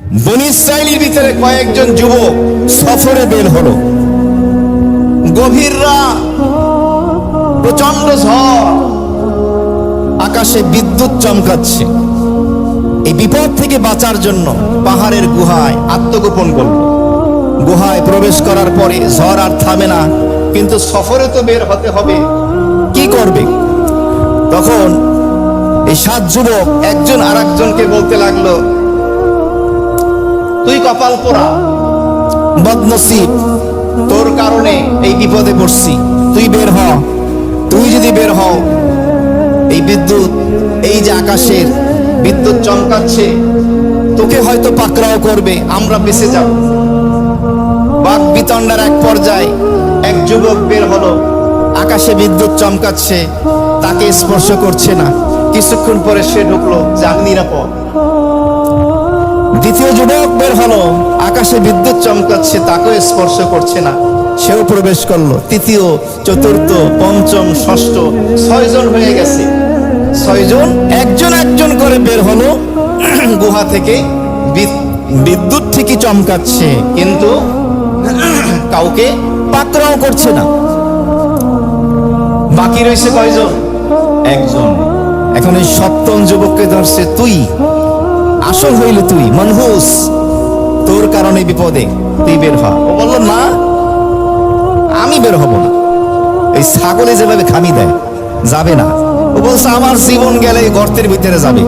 বনী ইসরাইলের ভিতরে কয়েকজন যুবক সফরে বের হলো। গভীর রাত, প্রচন্ড ঝড়, আকাশে বিদ্যুৎ চমকাচ্ছে। এই বিপদ থেকে বাঁচার জন্য পাহাড়ের গুহায় আত্মগোপন করল। গুহায় প্রবেশ করার পরে ঝড় আর থামে না, কিন্তু সফরে তো বের হতে হবে, কি করবে? তখন এই 7 যুবক একজন আর একজনকে বলতে লাগলো, তুই কপাল পোড়া, বদনসিব, তোর কারণে এই বিপদে পড়ছি, তুই বের হ। তুই যদি বের হও, এই বিদ্যুৎ, এই যে আকাশের বিদ্যুৎ চমকাচ্ছে, তোকে হয়তো পাকড়াও করবে, আমরা বেঁচে যাব। বাক বিতণ্ডার এক পর্যায়ে এক যুবক বের হলো। আকাশে বিদ্যুৎ চমকাচ্ছে, তাকে স্পর্শ করছে না। কিছুক্ষণ পরে সে ঢুকলো, যাক নিরাপদ। দ্বিতীয় যুবক বের হলো, আকাশে বিদ্যুৎ চমকাচ্ছে, তাকেও স্পর্শ করছে না, সেও প্রবেশ করলো। তৃতীয়, চতুর্থ, পঞ্চম, ষষ্ঠ, 6 জন হয়ে গেছে। 6 জন একজন একজন করে বের হলো গুহা থেকে। বিদ্যুৎ ঠিকই চমকাচ্ছে, কিন্তু কাউকে পাকড়াও করছে না। বাকি রয়েছে কয়জন? একজন। এখন এই 7ম যুবককে ধরছে, তুই আসল হইলে তুই মনহুস, তোর কারণে বিপদে, তুই বের হ। ও বলল, না, আমি বের হব না। এই ছাগলে যেভাবে খামি দেয়, যাবে না। ও বলছে, আমার জীবন গেলে গর্তের ভিতরে যাবে,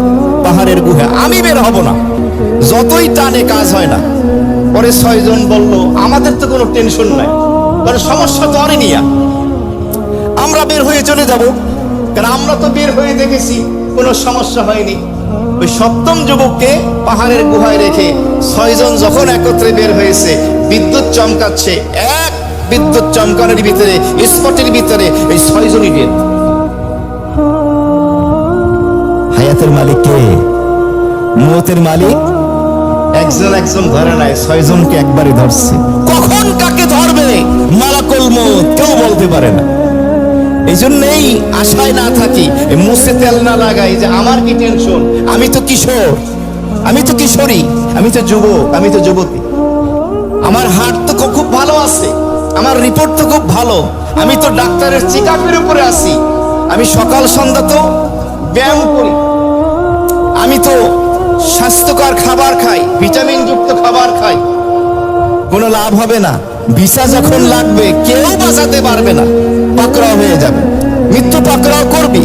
পাহাড়ের গুহা, আমি বের হব না। যতই টানে কাজ হয় না। পরে 6 জন বলল, আমাদের তো কোনো টেনশন নাই, কারণ সমস্যা তো অরে নিয়া, আমরা বের হয়ে চলে যাব, কারণ আমরা তো বের হয়ে দেখেছি কোনো সমস্যা হয়নি। ওই 7ম যুবককে পাহাড়ের গুহায় রেখে 6 জন যখন একত্রে বের হয়েছে, বিদ্যুৎ চমকাচ্ছে, এক বিদ্যুৎ চমকানোর ভিতরে, স্পটের ভিতরে এই 6 জনই ডেড। হায়াতের মালিক কে? মওতের মালিক একজন একজন ধরে নাই, 6 জনকে একবারে ধরছে। কখন কাকে ধরবে মালাকুল মওত কেউ বলতে পারে না। এই জন্যই আশায় না থাকি, মুছে তেল না লাগাই যে আমার কি টেনশন, আমি তো কিশোর, আমি তো কিশোরী, আমি তো যুবক, আমি তো যুবতী, আমার হার্ট তো খুব ভালো আছে, আমার রিপোর্ট তো খুব ভালো, আমি তো ডাক্তারের চেক আপের উপরে আছি, আমি সকাল সন্ধ্যা তো ব্যায়াম করি, আমি তো স্বাস্থ্যকর খাবার খাই, ভিটামিন যুক্ত খাবার খাই। কোনো লাভ হবে না। ভিসা যখন লাগবে কেউ বাঁচাতে পারবে না, পাকড়াও হয়ে যাবে, মৃত্যু পাকড়াও করবি।